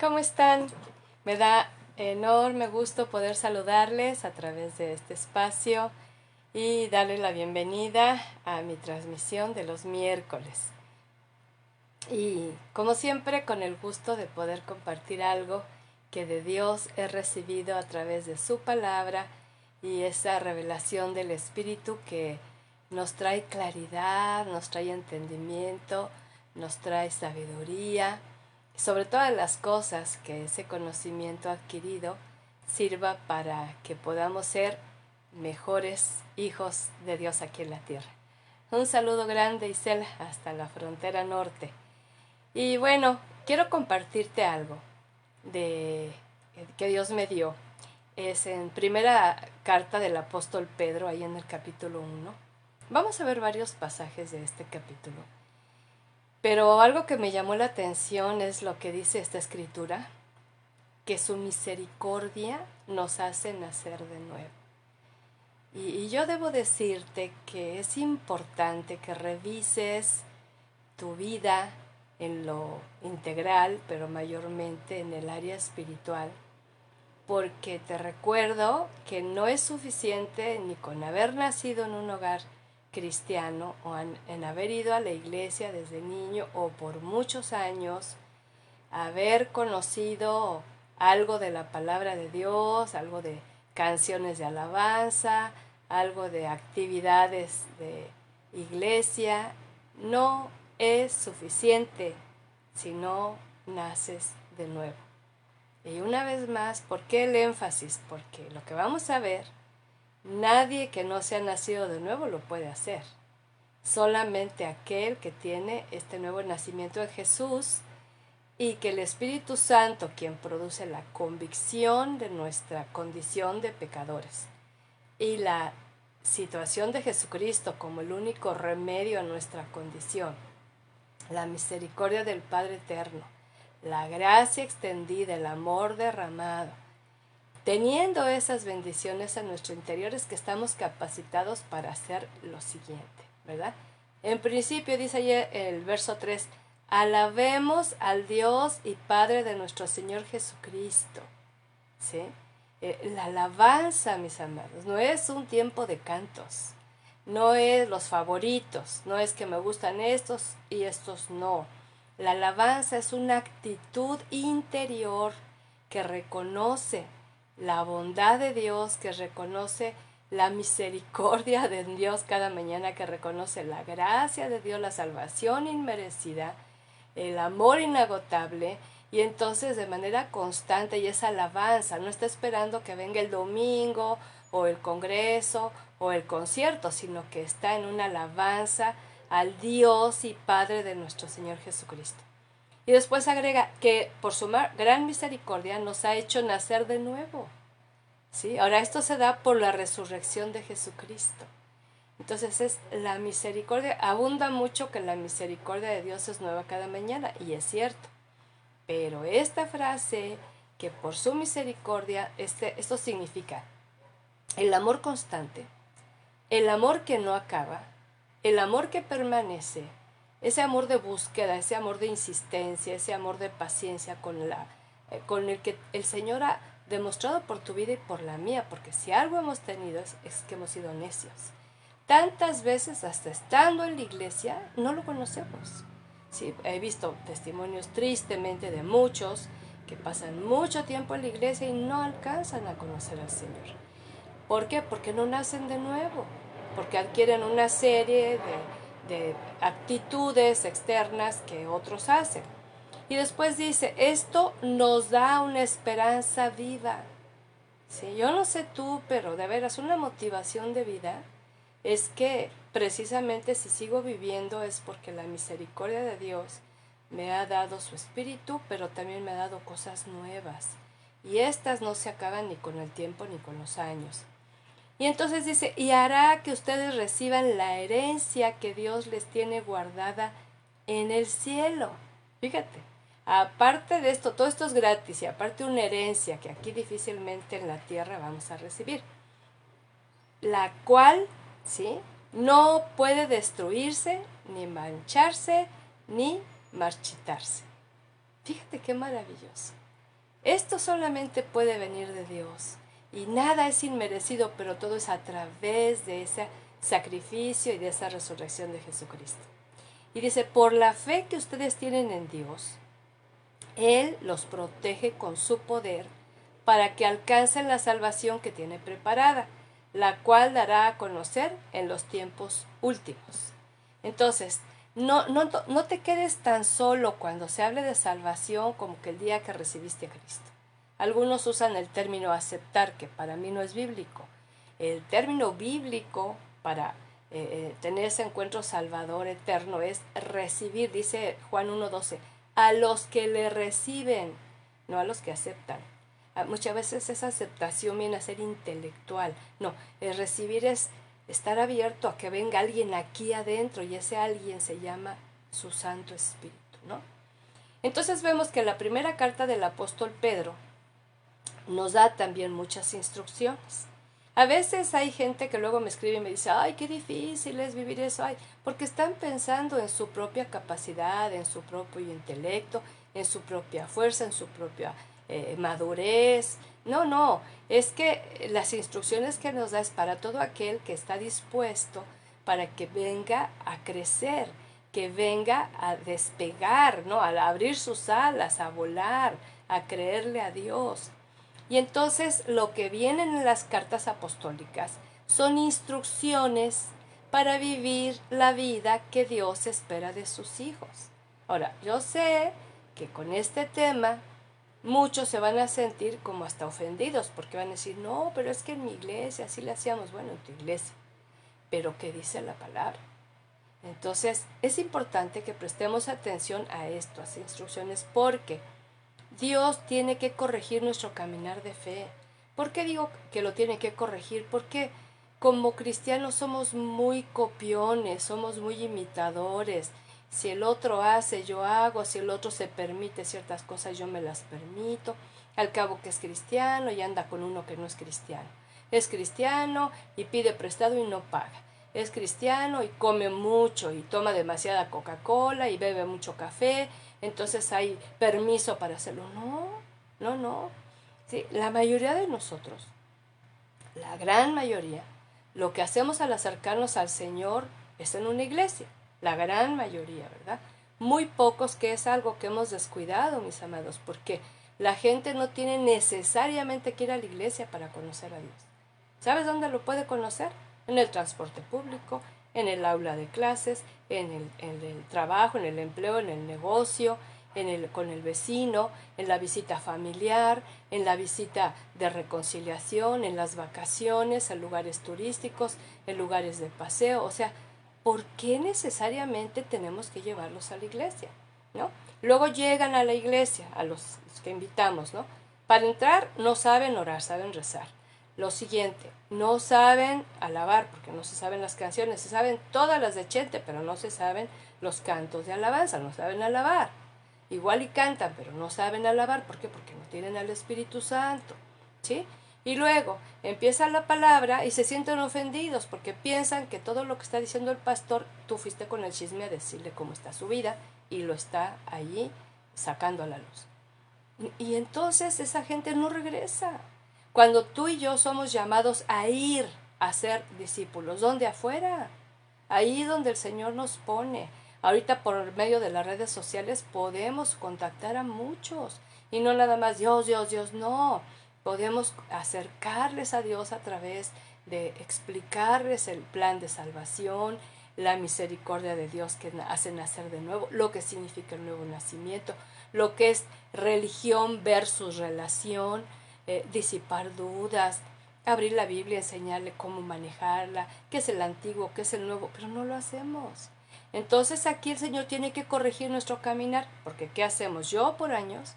¿Cómo están? Me da enorme gusto poder saludarles a través de este espacio y darles la bienvenida a mi transmisión de los miércoles. Y como siempre, con el gusto de poder compartir algo que de Dios he recibido a través de su palabra y esa revelación del Espíritu que nos trae claridad, nos trae entendimiento, nos trae sabiduría, sobre todas las cosas que ese conocimiento adquirido sirva para que podamos ser mejores hijos de Dios aquí en la tierra. Un saludo grande, Isel, hasta la frontera norte. Y bueno, quiero compartirte algo de que Dios me dio. Es en primera carta del apóstol Pedro, ahí en el capítulo 1. Vamos a ver varios pasajes de este capítulo. Pero algo que me llamó la atención es lo que dice esta escritura, que su misericordia nos hace nacer de nuevo. Y yo debo decirte que es importante que revises tu vida en lo integral, pero mayormente en el área espiritual, porque te recuerdo que no es suficiente ni con haber nacido en un hogar cristiano o en haber ido a la iglesia desde niño o por muchos años, haber conocido algo de la palabra de Dios, algo de canciones de alabanza, algo de actividades de iglesia. No es suficiente si no naces de nuevo. Y una vez más, ¿por qué el énfasis? Porque lo que vamos a ver, nadie que no sea nacido de nuevo lo puede hacer. Solamente aquel que tiene este nuevo nacimiento de Jesús y que el Espíritu Santo, quien produce la convicción de nuestra condición de pecadores y la situación de Jesucristo como el único remedio a nuestra condición, la misericordia del Padre Eterno, la gracia extendida, el amor derramado, teniendo esas bendiciones en nuestro interior es que estamos capacitados para hacer lo siguiente, ¿verdad? En principio dice ahí el verso 3, alabemos al Dios y Padre de nuestro Señor Jesucristo, ¿sí? La alabanza, mis amados, no es un tiempo de cantos, no es los favoritos, no es que me gustan estos y estos no. La alabanza es una actitud interior que reconoce la bondad de Dios, que reconoce la misericordia de Dios cada mañana, que reconoce la gracia de Dios, la salvación inmerecida, el amor inagotable, y entonces de manera constante, y esa alabanza, no está esperando que venga el domingo o el congreso o el concierto, sino que está en una alabanza al Dios y Padre de nuestro Señor Jesucristo. Y después agrega que por su gran misericordia nos ha hecho nacer de nuevo. ¿Sí? Ahora esto se da por la resurrección de Jesucristo. Entonces es la misericordia, abunda mucho que la misericordia de Dios es nueva cada mañana, y es cierto. Pero esta frase, que por su misericordia, esto significa el amor constante, el amor que no acaba, el amor que permanece, ese amor de búsqueda, ese amor de insistencia, ese amor de paciencia con el que el Señor ha demostrado por tu vida y por la mía, porque si algo hemos tenido es que hemos sido necios. Tantas veces, hasta estando en la iglesia, no lo conocemos. Sí, he visto testimonios tristemente de muchos que pasan mucho tiempo en la iglesia y no alcanzan a conocer al Señor. ¿Por qué? Porque no nacen de nuevo, porque adquieren una serie de actitudes externas que otros hacen. Y después dice, esto nos da una esperanza viva. Sí, yo no sé tú, pero de veras una motivación de vida es que precisamente si sigo viviendo es porque la misericordia de Dios me ha dado su espíritu, pero también me ha dado cosas nuevas. Y estas no se acaban ni con el tiempo ni con los años. Y entonces dice, y hará que ustedes reciban la herencia que Dios les tiene guardada en el cielo. Fíjate, aparte de esto, todo esto es gratis y aparte una herencia que aquí difícilmente en la tierra vamos a recibir, la cual, ¿sí?, no puede destruirse, ni mancharse, ni marchitarse. Fíjate qué maravilloso. Esto solamente puede venir de Dios. Y nada es inmerecido, pero todo es a través de ese sacrificio y de esa resurrección de Jesucristo. Y dice, por la fe que ustedes tienen en Dios, Él los protege con su poder para que alcancen la salvación que tiene preparada, la cual dará a conocer en los tiempos últimos. Entonces, no te quedes tan solo cuando se hable de salvación como que el día que recibiste a Cristo. Algunos usan el término aceptar, que para mí no es bíblico. El término bíblico para tener ese encuentro salvador eterno es recibir, dice Juan 1:12, a los que le reciben, no a los que aceptan. Muchas veces esa aceptación viene a ser intelectual. No, el recibir es estar abierto a que venga alguien aquí adentro, y ese alguien se llama su Santo Espíritu, ¿no? Entonces vemos que la primera carta del apóstol Pedro nos da también muchas instrucciones. A veces hay gente que luego me escribe y me dice, ay, qué difícil es vivir eso, ay, porque están pensando en su propia capacidad, en su propio intelecto, en su propia fuerza, en su propia madurez. No, es que las instrucciones que nos da es para todo aquel que está dispuesto para que venga a crecer, que venga a despegar, ¿no? A abrir sus alas, a volar, a creerle a Dios. Y entonces lo que vienen en las cartas apostólicas son instrucciones para vivir la vida que Dios espera de sus hijos. Ahora, yo sé que con este tema muchos se van a sentir como hasta ofendidos, porque van a decir, no, pero es que en mi iglesia así le hacíamos. Bueno, en tu iglesia, pero ¿qué dice la palabra? Entonces es importante que prestemos atención a esto, a estas instrucciones, porque Dios tiene que corregir nuestro caminar de fe. ¿Por qué digo que lo tiene que corregir? Porque como cristianos somos muy copiones, somos muy imitadores. Si el otro hace, yo hago. Si el otro se permite ciertas cosas, yo me las permito. Al cabo que es cristiano y anda con uno que no es cristiano. Es cristiano y pide prestado y no paga. Es cristiano y come mucho y toma demasiada Coca-Cola y bebe mucho café, entonces hay permiso para hacerlo. No. Sí, la mayoría de nosotros, la gran mayoría, lo que hacemos al acercarnos al Señor es en una iglesia. La gran mayoría, ¿verdad? Muy pocos, que es algo que hemos descuidado, mis amados, porque la gente no tiene necesariamente que ir a la iglesia para conocer a Dios. ¿Sabes dónde lo puede conocer? En el transporte público, en el aula de clases, en el trabajo, en el empleo, en el negocio, con el vecino, en la visita familiar, en la visita de reconciliación, en las vacaciones, en lugares turísticos, en lugares de paseo. O sea, ¿por qué necesariamente tenemos que llevarlos a la iglesia? ¿No? Luego llegan a la iglesia, a los que invitamos, ¿no? Para entrar no saben orar, saben rezar. Lo siguiente, no saben alabar, porque no se saben las canciones, se saben todas las de Chente, pero no se saben los cantos de alabanza, no saben alabar. Igual y cantan, pero no saben alabar. ¿Por qué? Porque no tienen al Espíritu Santo, ¿sí? Y luego empieza la palabra y se sienten ofendidos porque piensan que todo lo que está diciendo el pastor, tú fuiste con el chisme a decirle cómo está su vida y lo está allí sacando a la luz. Y entonces esa gente no regresa. Cuando tú y yo somos llamados a ir a ser discípulos, ¿dónde? Afuera, ahí donde el Señor nos pone. Ahorita por medio de las redes sociales podemos contactar a muchos y no nada más Dios, no. Podemos acercarles a Dios a través de explicarles el plan de salvación, la misericordia de Dios que hace nacer de nuevo, lo que significa el nuevo nacimiento, lo que es religión versus relación, disipar dudas, abrir la Biblia, enseñarle cómo manejarla, qué es el antiguo, qué es el nuevo, pero no lo hacemos. Entonces aquí el Señor tiene que corregir nuestro caminar, porque ¿qué hacemos? Yo por años,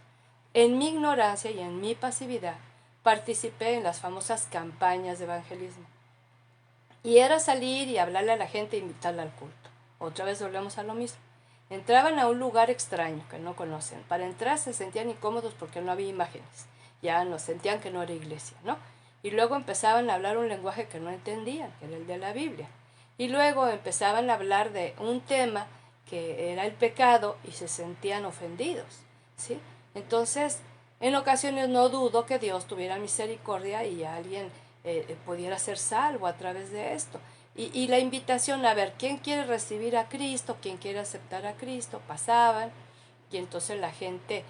en mi ignorancia y en mi pasividad, participé en las famosas campañas de evangelismo. Y era salir y hablarle a la gente e invitarla al culto. Otra vez volvemos a lo mismo. Entraban a un lugar extraño que no conocen. Para entrar se sentían incómodos porque no había imágenes. Ya nos sentían que no era iglesia, ¿no? Y luego empezaban a hablar un lenguaje que no entendían, que era el de la Biblia. Y luego empezaban a hablar de un tema que era el pecado y se sentían ofendidos, ¿sí? Entonces, En ocasiones no dudo que Dios tuviera misericordia y alguien pudiera ser salvo a través de esto. Y la invitación a ver quién quiere recibir a Cristo, quién quiere aceptar a Cristo, pasaban y entonces la gente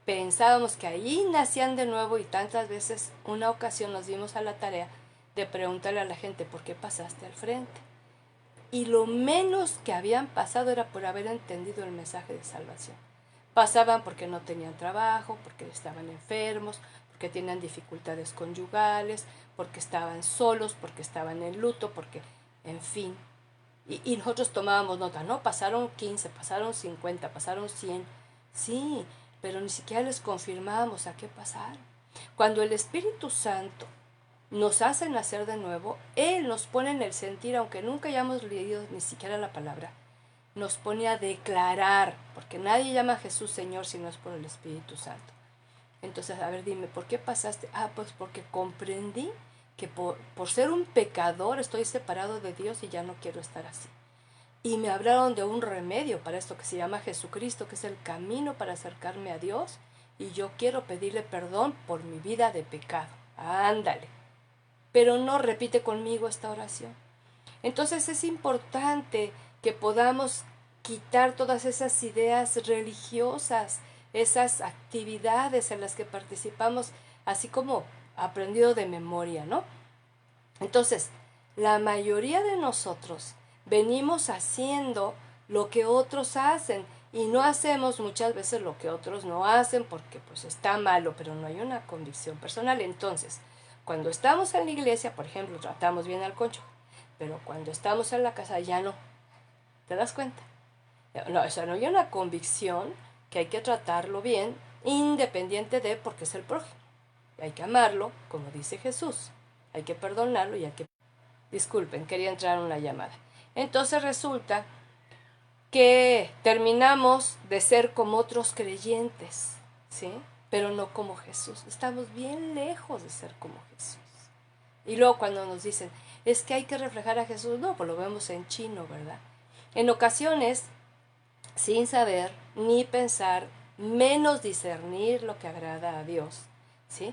pensábamos que ahí nacían de nuevo y tantas veces una ocasión nos dimos a la tarea de preguntarle a la gente ¿por qué pasaste al frente? Y lo menos que habían pasado era por haber entendido el mensaje de salvación. Pasaban porque no tenían trabajo, porque estaban enfermos, porque tenían dificultades conyugales, porque estaban solos, porque estaban en luto, porque, en fin. Y nosotros tomábamos nota, ¿no? Pasaron 15, pasaron 50, pasaron 100. Sí, pero ni siquiera les confirmábamos a qué pasaron. Cuando el Espíritu Santo nos hace nacer de nuevo, Él nos pone en el sentir, aunque nunca hayamos leído ni siquiera la palabra, nos pone a declarar, porque nadie llama a Jesús Señor si no es por el Espíritu Santo. Entonces, a ver, dime, ¿por qué pasaste? Pues porque comprendí que por ser un pecador estoy separado de Dios y ya no quiero estar así. Y me hablaron de un remedio para esto que se llama Jesucristo, que es el camino para acercarme a Dios, y yo quiero pedirle perdón por mi vida de pecado. Ándale. Pero no repite conmigo esta oración. Entonces es importante que podamos quitar todas esas ideas religiosas, esas actividades en las que participamos, así como aprendido de memoria, ¿no? Entonces, la mayoría de nosotros venimos haciendo lo que otros hacen y no hacemos muchas veces lo que otros no hacen porque pues está malo, pero no hay una convicción personal. Entonces, cuando estamos en la iglesia, por ejemplo, tratamos bien al cónyuge, pero cuando estamos en la casa ya no. ¿Te das cuenta? No, o sea, no hay una convicción que hay que tratarlo bien, independiente de porque es el prójimo. Hay que amarlo, como dice Jesús. Hay que perdonarlo y hay que... Disculpen, quería entrar en una llamada. Entonces resulta que terminamos de ser como otros creyentes, ¿sí? Pero no como Jesús. Estamos bien lejos de ser como Jesús. Y luego cuando nos dicen, es que hay que reflejar a Jesús, no, pues lo vemos en chino, ¿verdad? En ocasiones, sin saber ni pensar, menos discernir lo que agrada a Dios, ¿sí?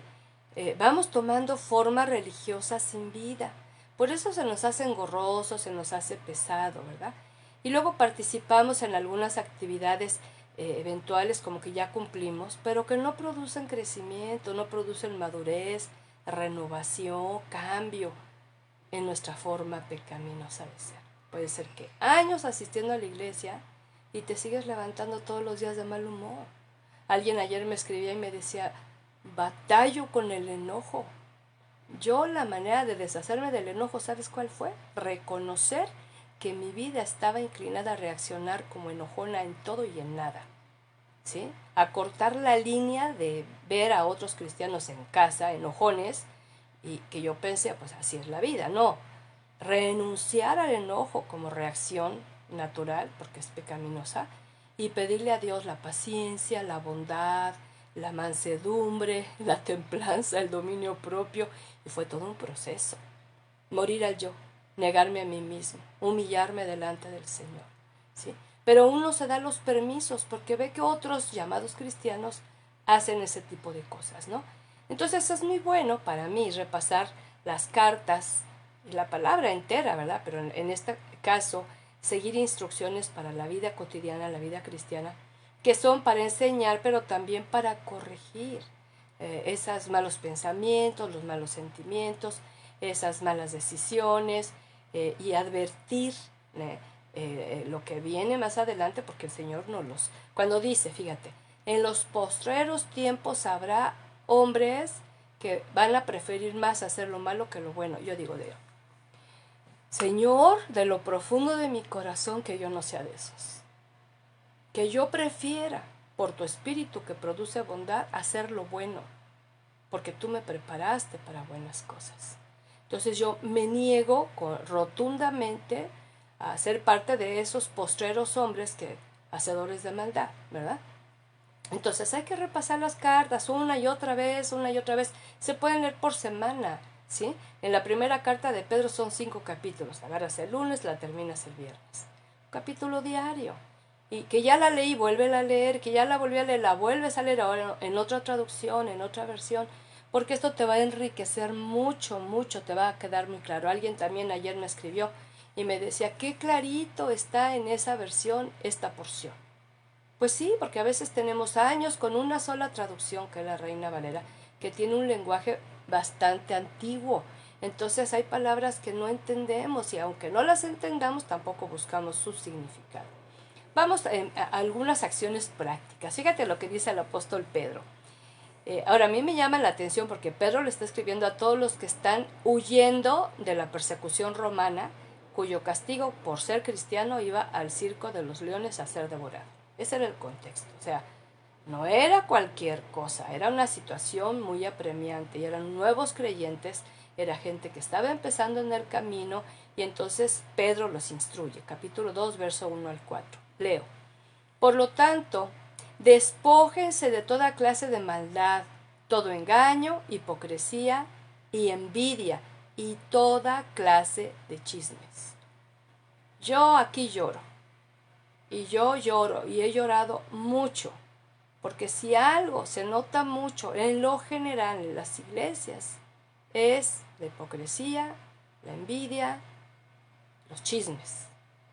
Vamos tomando forma religiosa sin vida. Por eso se nos hace engorroso, se nos hace pesado, ¿verdad? Y luego participamos en algunas actividades eventuales como que ya cumplimos, pero que no producen crecimiento, no producen madurez, renovación, cambio en nuestra forma pecaminosa de ser. Puede ser que años asistiendo a la iglesia y te sigues levantando todos los días de mal humor. Alguien ayer me escribía y me decía, batallo con el enojo. Yo la manera de deshacerme del enojo, ¿sabes cuál fue? Reconocer que mi vida estaba inclinada a reaccionar como enojona en todo y en nada. ¿Sí? A cortar la línea de ver a otros cristianos en casa, enojones, y que yo pensé, pues así es la vida. No, renunciar al enojo como reacción natural, porque es pecaminosa, y pedirle a Dios la paciencia, la bondad, la mansedumbre, la templanza, el dominio propio, y fue todo un proceso. Morir al yo, negarme a mí mismo, humillarme delante del Señor, ¿sí? Pero uno se da los permisos porque ve que otros llamados cristianos hacen ese tipo de cosas, ¿no? Entonces es muy bueno para mí repasar las cartas y la palabra entera, ¿verdad? Pero en este caso, seguir instrucciones para la vida cotidiana, la vida cristiana, que son para enseñar, pero también para corregir esos malos pensamientos, los malos sentimientos, esas malas decisiones y advertir lo que viene más adelante, porque el Señor nos los... Cuando dice, fíjate, en los postreros tiempos habrá hombres que van a preferir más hacer lo malo que lo bueno. Yo digo, Señor, de lo profundo de mi corazón, que yo no sea de esos. Que yo prefiera, por tu espíritu que produce bondad, hacer lo bueno, porque tú me preparaste para buenas cosas. Entonces yo me niego rotundamente a ser parte de esos postreros hombres que hacedores de maldad, ¿verdad? Entonces hay que repasar las cartas una y otra vez, una y otra vez. Se pueden leer por semana, ¿sí? En la primera carta de Pedro son 5 capítulos. Agarras el lunes, la terminas el viernes. Un capítulo diario. y que ya la leí, vuelve a leer, que ya la volví a leer, la vuelves a leer ahora en otra traducción, en otra versión, porque esto te va a enriquecer mucho, mucho, te va a quedar muy claro. Alguien también ayer me escribió y me decía, qué clarito está en esa versión esta porción. Pues sí, porque a veces tenemos años con una sola traducción, que es la Reina Valera, que tiene un lenguaje bastante antiguo. Entonces hay palabras que no entendemos y aunque no las entendamos, tampoco buscamos su significado. Vamos a algunas acciones prácticas. Fíjate lo que dice el apóstol Pedro. Ahora, a mí me llama la atención porque Pedro le está escribiendo a todos los que están huyendo de la persecución romana, cuyo castigo por ser cristiano iba al circo de los leones a ser devorado. Ese era el contexto. O sea, no era cualquier cosa, era una situación muy apremiante y eran nuevos creyentes, era gente que estaba empezando en el camino y entonces Pedro los instruye. Capítulo 2, verso 1 al 4. Leo. Por lo tanto, despójense de toda clase de maldad, todo engaño, hipocresía y envidia y toda clase de chismes. Yo aquí lloro, y yo lloro, y he llorado mucho, porque si algo se nota mucho en lo general en las iglesias, es la hipocresía, la envidia, los chismes.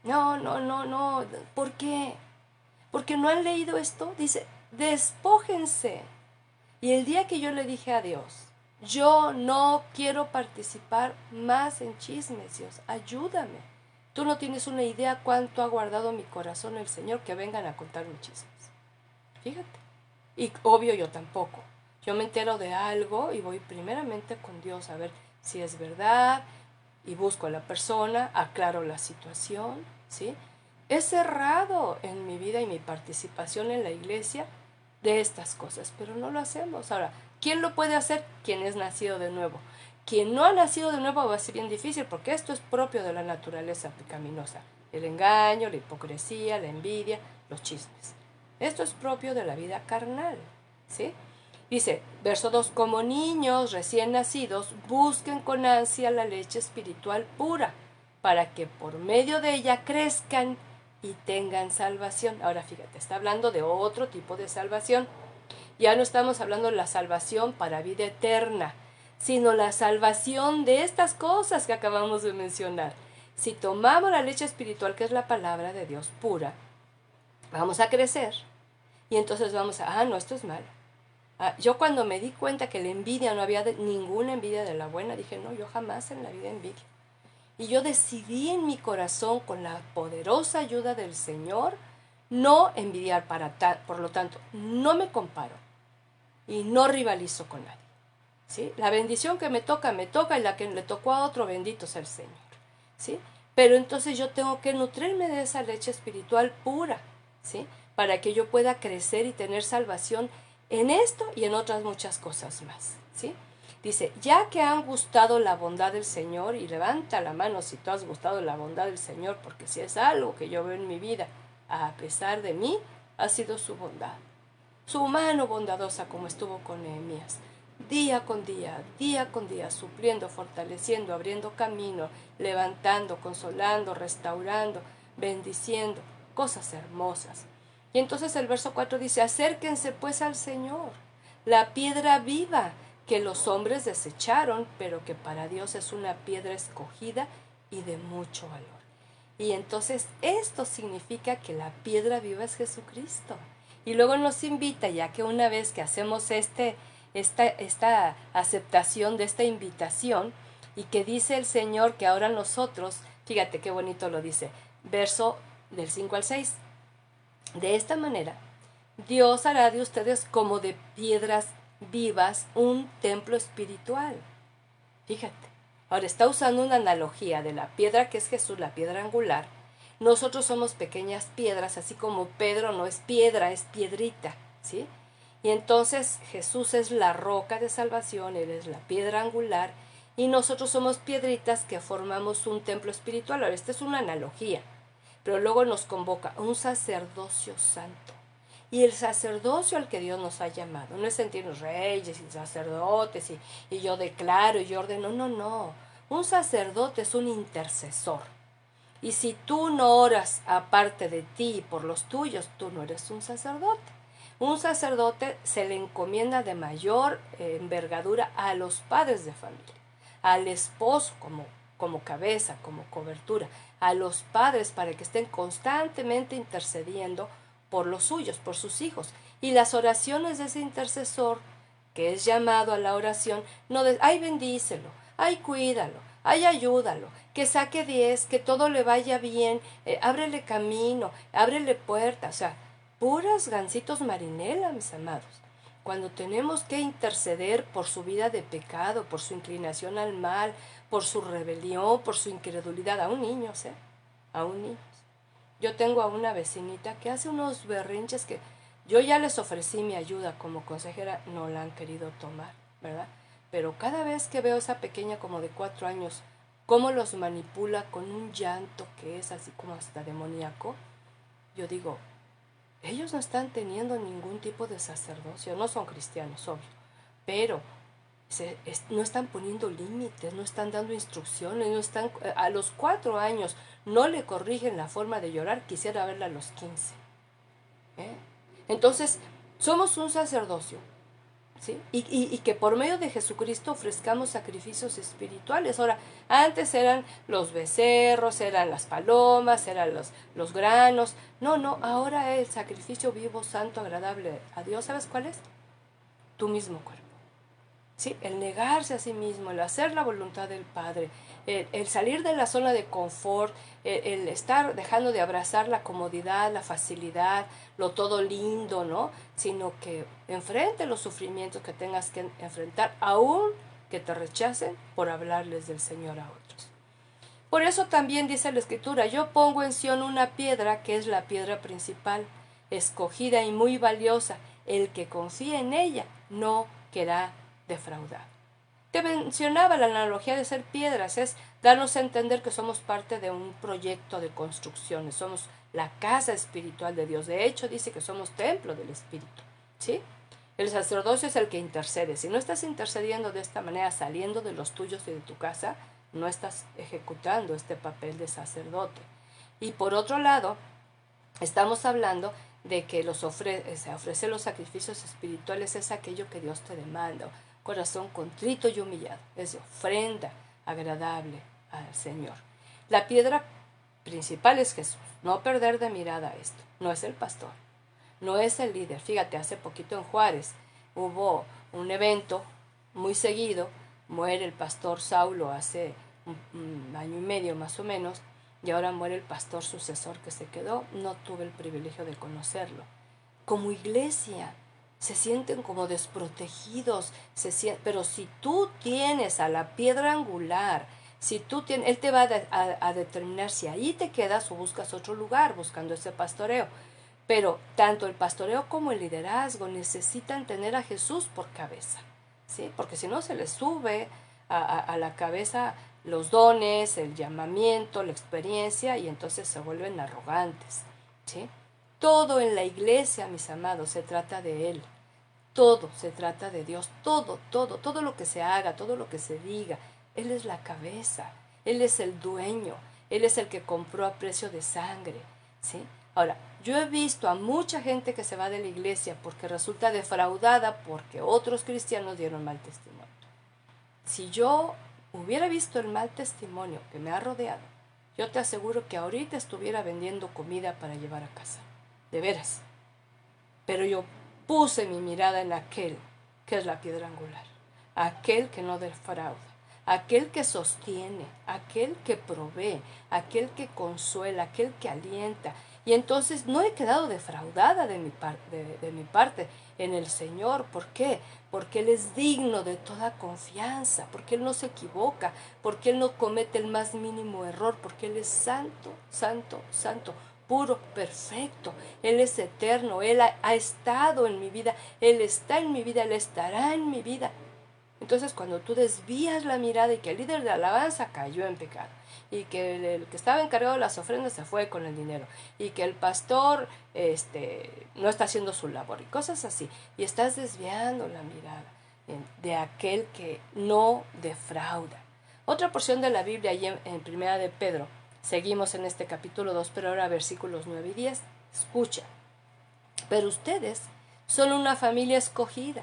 No, ¿por qué? Porque no han leído esto, dice, despójense. Y el día que yo le dije a Dios, yo no quiero participar más en chismes, Dios, ayúdame. Tú no tienes una idea cuánto ha guardado mi corazón el Señor que vengan a contarme chismes. Fíjate. Y obvio yo tampoco. Yo me entero de algo y voy primeramente con Dios a ver si es verdad y busco a la persona, aclaro la situación, ¿sí? He cerrado en mi vida y mi participación en la iglesia de estas cosas, pero no lo hacemos. Ahora, ¿quién lo puede hacer? Quien es nacido de nuevo. Quien no ha nacido de nuevo va a ser bien difícil porque esto es propio de la naturaleza pecaminosa. El engaño, la hipocresía, la envidia, los chismes. Esto es propio de la vida carnal, ¿sí? Dice, verso 2, como niños recién nacidos, busquen con ansia la leche espiritual pura, para que por medio de ella crezcan y tengan salvación. Ahora fíjate, está hablando de otro tipo de salvación. Ya no estamos hablando de la salvación para vida eterna, sino la salvación de estas cosas que acabamos de mencionar. Si tomamos la leche espiritual, que es la palabra de Dios pura, vamos a crecer. Y entonces vamos a, no, esto es malo. Yo cuando me di cuenta que la envidia, no había ninguna envidia de la buena, dije, no, yo jamás en la vida envidio. Y yo decidí en mi corazón, con la poderosa ayuda del Señor, no envidiar por lo tanto, no me comparo y no rivalizo con nadie. ¿Sí? La bendición que me toca, y la que le tocó a otro, bendito sea el Señor. ¿Sí? Pero entonces yo tengo que nutrirme de esa leche espiritual pura, ¿sí? Para que yo pueda crecer y tener salvación en esto y en otras muchas cosas más, ¿sí? Dice, ya que han gustado la bondad del Señor, y levanta la mano si tú has gustado la bondad del Señor, porque si es algo que yo veo en mi vida, a pesar de mí, ha sido su bondad. Su mano bondadosa como estuvo con Nehemías, día con día, supliendo, fortaleciendo, abriendo camino, levantando, consolando, restaurando, bendiciendo, cosas hermosas. Y entonces el verso 4 dice, acérquense pues al Señor, la piedra viva que los hombres desecharon, pero que para Dios es una piedra escogida y de mucho valor. Y entonces esto significa que la piedra viva es Jesucristo. Y luego nos invita, ya que una vez que hacemos esta aceptación de esta invitación, y que dice el Señor que ahora nosotros, fíjate qué bonito lo dice, verso del 5 al 6, de esta manera, Dios hará de ustedes como de piedras vivas un templo espiritual. Fíjate, ahora está usando una analogía de la piedra que es Jesús, la piedra angular. Nosotros somos pequeñas piedras, así como Pedro no es piedra, es piedrita, ¿sí? Y entonces Jesús es la roca de salvación, Él es la piedra angular, y nosotros somos piedritas que formamos un templo espiritual. Ahora, esta es una analogía, pero luego nos convoca a un sacerdocio santo. Y el sacerdocio al que Dios nos ha llamado, no es sentirnos reyes y sacerdotes y yo declaro y yo ordeno, no. Un sacerdote es un intercesor. Y si tú no oras aparte de ti y por los tuyos, tú no eres un sacerdote. Un sacerdote se le encomienda de mayor envergadura a los padres de familia, al esposo como cabeza, como cobertura, a los padres para que estén constantemente intercediendo por los suyos, por sus hijos. Y las oraciones de ese intercesor, que es llamado a la oración, no de, ay, bendícelo, ay, cuídalo, ay, ayúdalo, que saque 10, que todo le vaya bien, ábrele camino, ábrele puerta, o sea, puras gancitos marinela, mis amados. Cuando tenemos que interceder por su vida de pecado, por su inclinación al mal, por su rebelión, por su incredulidad, aún niños, aún niños. Yo tengo a una vecinita que hace unos berrinches que yo ya les ofrecí mi ayuda como consejera, no la han querido tomar, ¿verdad? Pero cada vez que veo a esa pequeña como de 4 años, cómo los manipula con un llanto que es así como hasta demoníaco, yo digo, ellos no están teniendo ningún tipo de sacerdocio, no son cristianos, obvio, pero no están poniendo límites, no están dando instrucciones, no están, a los 4 años no le corrigen la forma de llorar, quisiera verla a los 15. Entonces, somos un sacerdocio, ¿sí? Y que por medio de Jesucristo ofrezcamos sacrificios espirituales. Ahora, antes eran los becerros, eran las palomas, eran los granos. No, ahora el sacrificio vivo, santo, agradable a Dios, ¿sabes cuál es? Tu mismo cuerpo. ¿Sí? El negarse a sí mismo, el hacer la voluntad del Padre, el salir de la zona de confort, el estar dejando de abrazar la comodidad, la facilidad, lo todo lindo, ¿no? Sino que enfrente los sufrimientos que tengas que enfrentar, aún que te rechacen por hablarles del Señor a otros. Por eso también dice la Escritura, yo pongo en Sión una piedra que es la piedra principal, escogida y muy valiosa, el que confía en ella no quedará defraudado. Te mencionaba la analogía de ser piedras, es darnos a entender que somos parte de un proyecto de construcciones, somos la casa espiritual de Dios. De hecho, dice que somos templo del Espíritu, ¿sí? El sacerdocio es el que intercede. Si no estás intercediendo de esta manera, saliendo de los tuyos y de tu casa, no estás ejecutando este papel de sacerdote. Y por otro lado, estamos hablando de que ofrecer los sacrificios espirituales es aquello que Dios te demanda. Corazón contrito y humillado, es de ofrenda agradable al Señor. La piedra principal es Jesús, no perder de mirada esto, no es el pastor, no es el líder. Fíjate, hace poquito en Juárez hubo un evento muy seguido, muere el pastor Saulo hace un año y medio más o menos, y ahora muere el pastor sucesor que se quedó, no tuve el privilegio de conocerlo. Como iglesia, se sienten como desprotegidos, pero si tú tienes a la piedra angular, si tú tienes, Él te va a determinar si ahí te quedas o buscas otro lugar buscando ese pastoreo. Pero tanto el pastoreo como el liderazgo necesitan tener a Jesús por cabeza, ¿sí? Porque si no se les sube a la cabeza los dones, el llamamiento, la experiencia, y entonces se vuelven arrogantes, ¿sí? Todo en la iglesia, mis amados, se trata de Él. Todo se trata de Dios. Todo lo que se haga, todo lo que se diga. Él es la cabeza. Él es el dueño. Él es el que compró a precio de sangre, ¿sí? Ahora, yo he visto a mucha gente que se va de la iglesia porque resulta defraudada porque otros cristianos dieron mal testimonio. Si yo hubiera visto el mal testimonio que me ha rodeado, yo te aseguro que ahorita estuviera vendiendo comida para llevar a casa. De veras. Pero yo puse mi mirada en aquel que es la piedra angular, aquel que no defrauda, aquel que sostiene, aquel que provee, aquel que consuela, aquel que alienta. Y entonces no he quedado defraudada de mi parte en el Señor. ¿Por qué? Porque Él es digno de toda confianza, porque Él no se equivoca, porque Él no comete el más mínimo error, porque Él es santo, santo, santo, puro, perfecto. Él es eterno, Él ha estado en mi vida, Él está en mi vida, Él estará en mi vida. Entonces, cuando tú desvías la mirada y que el líder de alabanza cayó en pecado, y que el que estaba encargado de las ofrendas se fue con el dinero, y que el pastor no está haciendo su labor, y cosas así, y estás desviando la mirada de aquel que no defrauda. Otra porción de la Biblia, allí en Primera de Pedro, Seguimos en este capítulo 2, pero ahora versículos 9 y 10. Escucha. Pero ustedes son una familia escogida,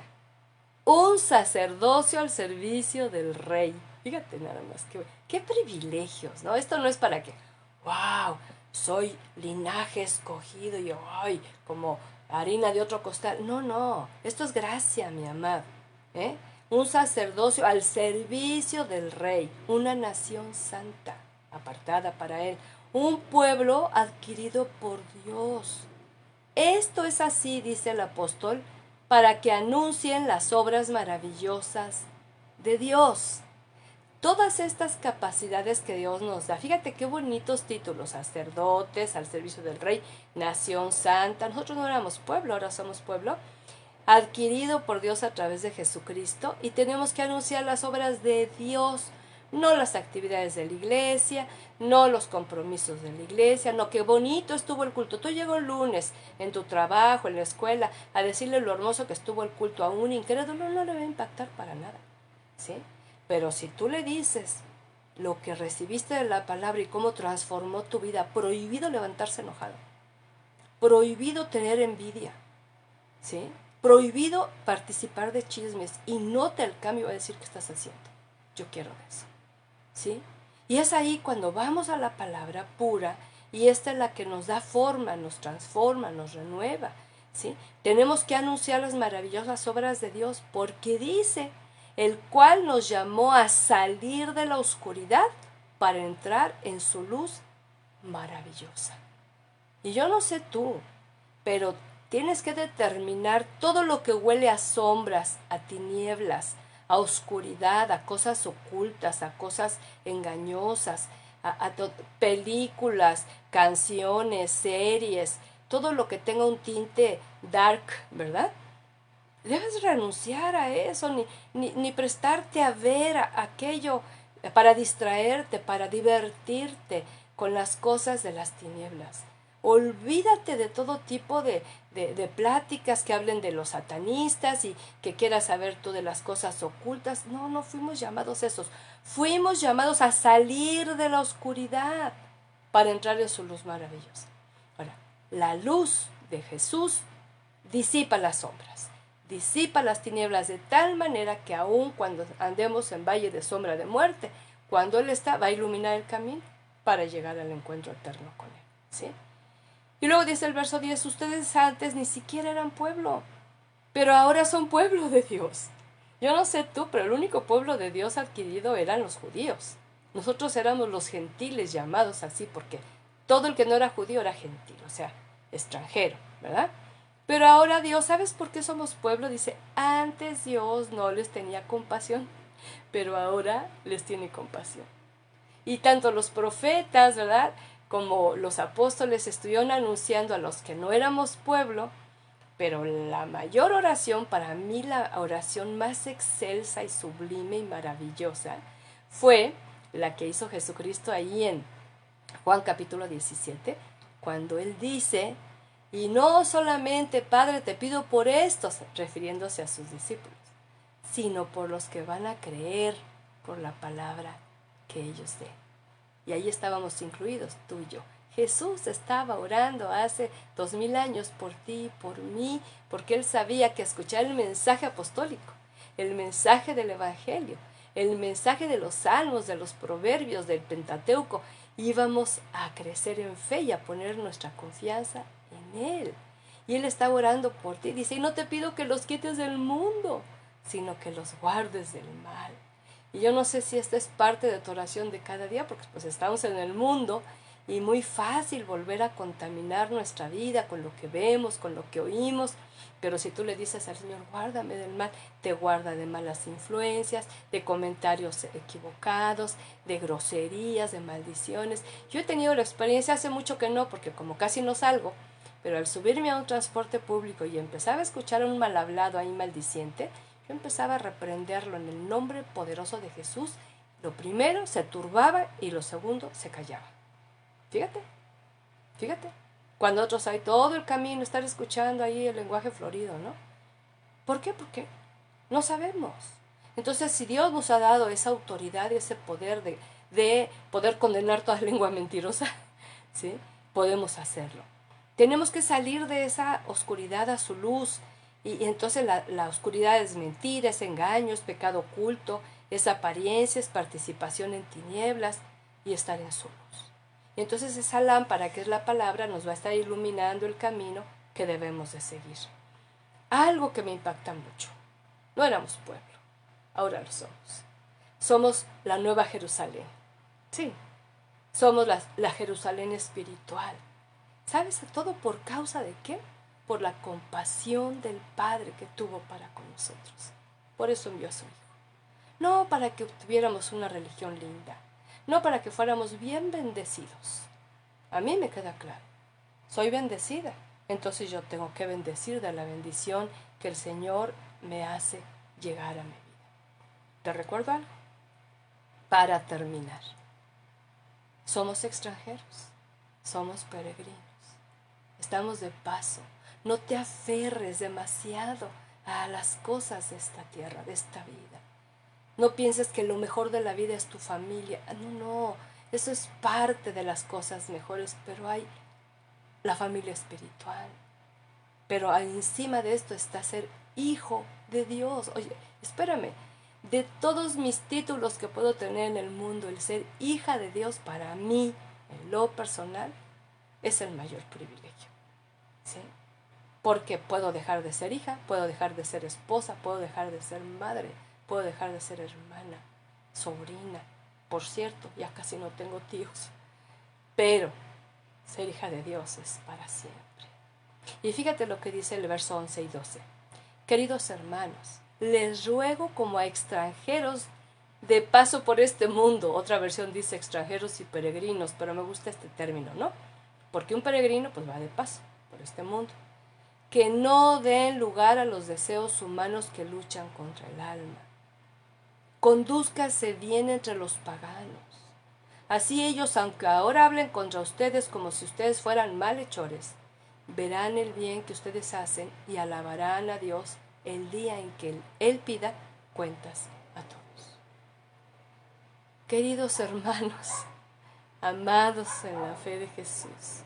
un sacerdocio al servicio del rey. Fíjate nada más, qué privilegios, ¿no? Esto no es para que, wow, soy linaje escogido y ay, como harina de otro costal. No, no, esto es gracia, mi amado. ¿Eh? Un sacerdocio al servicio del rey, una nación santa, apartada para él, un pueblo adquirido por Dios. Esto es así, dice el apóstol, para que anuncien las obras maravillosas de Dios. Todas estas capacidades que Dios nos da, fíjate qué bonitos títulos: sacerdotes, al servicio del rey, nación santa. Nosotros no éramos pueblo, ahora somos pueblo, adquirido por Dios a través de Jesucristo, y tenemos que anunciar las obras de Dios, no las actividades de la iglesia, no los compromisos de la iglesia, no, qué bonito estuvo el culto. Tú llegas el lunes en tu trabajo, en la escuela, a decirle lo hermoso que estuvo el culto a un incrédulo, no le va a impactar para nada, ¿sí? Pero si tú le dices lo que recibiste de la palabra y cómo transformó tu vida, prohibido levantarse enojado, prohibido tener envidia, ¿sí? Prohibido participar de chismes, y nota el cambio, va a decir que estás haciendo. Yo quiero eso, ¿sí? Y es ahí cuando vamos a la palabra pura, y esta es la que nos da forma, nos transforma, nos renueva, ¿sí? Tenemos que anunciar las maravillosas obras de Dios, porque dice, el cual nos llamó a salir de la oscuridad para entrar en su luz maravillosa. Y yo no sé tú, pero tienes que determinar todo lo que huele a sombras, a tinieblas, a oscuridad, a cosas ocultas, a cosas engañosas, a películas, canciones, series, todo lo que tenga un tinte dark, ¿verdad? Debes renunciar a eso, ni prestarte a ver aquello para distraerte, para divertirte con las cosas de las tinieblas. Olvídate de todo tipo de pláticas que hablen de los satanistas y que quieras saber tú de las cosas ocultas. No, no fuimos llamados esos. Fuimos llamados a salir de la oscuridad para entrar en su luz maravillosa. Ahora, la luz de Jesús disipa las sombras, disipa las tinieblas, de tal manera que aun cuando andemos en valle de sombra de muerte, cuando Él está, va a iluminar el camino para llegar al encuentro eterno con Él, ¿sí? Y luego dice el verso 10, ustedes antes ni siquiera eran pueblo, pero ahora son pueblo de Dios. Yo no sé tú, pero el único pueblo de Dios adquirido eran los judíos. Nosotros éramos los gentiles, llamados así, porque todo el que no era judío era gentil, o sea, extranjero, ¿verdad? Pero ahora Dios, ¿sabes por qué somos pueblo? Dice, antes Dios no les tenía compasión, pero ahora les tiene compasión. Y tanto los profetas, ¿verdad?, como los apóstoles estuvieron anunciando a los que no éramos pueblo, pero la mayor oración, para mí la oración más excelsa y sublime y maravillosa, fue la que hizo Jesucristo ahí en Juan capítulo 17, cuando Él dice, y no solamente, Padre, te pido por estos, refiriéndose a sus discípulos, sino por los que van a creer por la palabra que ellos den. Y ahí estábamos incluidos, tú y yo. Jesús estaba orando hace 2000 años por ti, por mí, porque Él sabía que escuchar el mensaje apostólico, el mensaje del Evangelio, el mensaje de los salmos, de los proverbios, del Pentateuco, íbamos a crecer en fe y a poner nuestra confianza en Él. Y Él está orando por ti. Dice, y no te pido que los quites del mundo, sino que los guardes del mal. Y yo no sé si esta es parte de tu oración de cada día, porque pues estamos en el mundo y muy fácil volver a contaminar nuestra vida con lo que vemos, con lo que oímos. Pero si tú le dices al Señor, guárdame del mal, te guarda de malas influencias, de comentarios equivocados, de groserías, de maldiciones. Yo he tenido la experiencia, hace mucho que no, porque como casi no salgo, pero al subirme a un transporte público y empezaba a escuchar a un mal hablado ahí maldiciente, yo empezaba a reprenderlo en el nombre poderoso de Jesús. Lo primero se turbaba y lo segundo se callaba. Fíjate, fíjate. Cuando otros hay todo el camino, estar escuchando ahí el lenguaje florido, ¿no? ¿Por qué? Porque no sabemos. Entonces, si Dios nos ha dado esa autoridad y ese poder de poder condenar toda lengua mentirosa, ¿sí? Podemos hacerlo. Tenemos que salir de esa oscuridad a su luz. Y entonces la oscuridad es mentira, es engaño, es pecado oculto, es apariencia, es participación en tinieblas y estar en su luz. Y entonces esa lámpara, que es la palabra, nos va a estar iluminando el camino que debemos de seguir. Algo que me impacta mucho. No éramos pueblo, ahora lo somos. Somos la nueva Jerusalén. Sí, somos la Jerusalén espiritual. ¿Sabes? Todo por causa de qué? Por la compasión del Padre que tuvo para con nosotros. Por eso envió a su Hijo. No para que tuviéramos una religión linda, no para que fuéramos bien bendecidos. A mí me queda claro, soy bendecida, entonces yo tengo que bendecir de la bendición que el Señor me hace llegar a mi vida. ¿Te recuerdo algo? Para terminar, somos extranjeros, somos peregrinos, estamos de paso. No te aferres demasiado a las cosas de esta tierra, de esta vida. No pienses que lo mejor de la vida es tu familia. No, eso es parte de las cosas mejores, pero hay la familia espiritual. Pero encima de esto está ser hijo de Dios. Oye, espérame, de todos mis títulos que puedo tener en el mundo, el ser hija de Dios para mí, en lo personal, es el mayor privilegio. ¿Sí? Porque puedo dejar de ser hija, puedo dejar de ser esposa, puedo dejar de ser madre, puedo dejar de ser hermana, sobrina. Por cierto, ya casi no tengo tíos. Pero ser hija de Dios es para siempre. Y fíjate lo que dice el verso 11 y 12. Queridos hermanos, les ruego como a extranjeros de paso por este mundo. Otra versión dice extranjeros y peregrinos, pero me gusta este término, ¿no? Porque un peregrino pues va de paso por este mundo. Que no den lugar a los deseos humanos que luchan contra el alma. Condúzcase bien entre los paganos. Así ellos, aunque ahora hablen contra ustedes como si ustedes fueran malhechores, verán el bien que ustedes hacen y alabarán a Dios el día en que Él pida cuentas a todos. Queridos hermanos, amados en la fe de Jesús,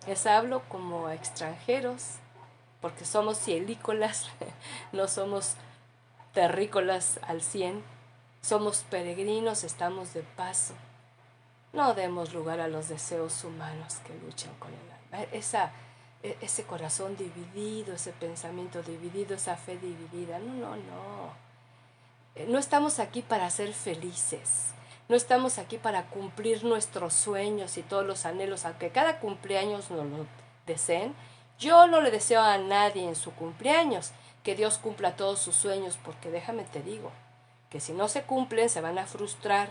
les hablo como a extranjeros, porque somos cielícolas, no somos terrícolas al 100, somos peregrinos, estamos de paso. No demos lugar a los deseos humanos que luchan con el alma. Ese corazón dividido, ese pensamiento dividido, esa fe dividida. No. No estamos aquí para ser felices. No estamos aquí para cumplir nuestros sueños y todos los anhelos, aunque cada cumpleaños nos lo deseen. Yo no le deseo a nadie en su cumpleaños que Dios cumpla todos sus sueños, porque déjame te digo, que si no se cumplen se van a frustrar.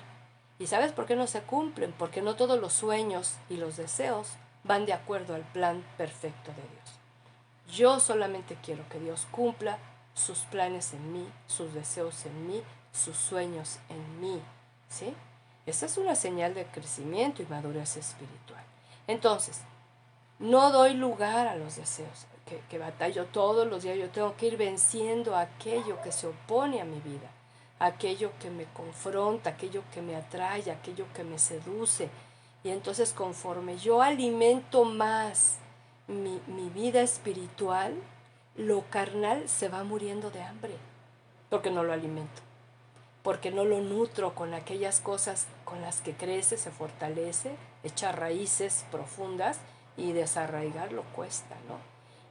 ¿Y sabes por qué no se cumplen? Porque no todos los sueños y los deseos van de acuerdo al plan perfecto de Dios. Yo solamente quiero que Dios cumpla sus planes en mí, sus deseos en mí, sus sueños en mí, ¿sí? Esa es una señal de crecimiento y madurez espiritual. Entonces, no doy lugar a los deseos, que batallo todos los días. Yo tengo que ir venciendo aquello que se opone a mi vida, aquello que me confronta, aquello que me atrae, aquello que me seduce. Y entonces conforme yo alimento más mi vida espiritual, lo carnal se va muriendo de hambre, porque no lo alimento, porque no lo nutro con aquellas cosas con las que crece, se fortalece, echa raíces profundas, y desarraigarlo cuesta, ¿no?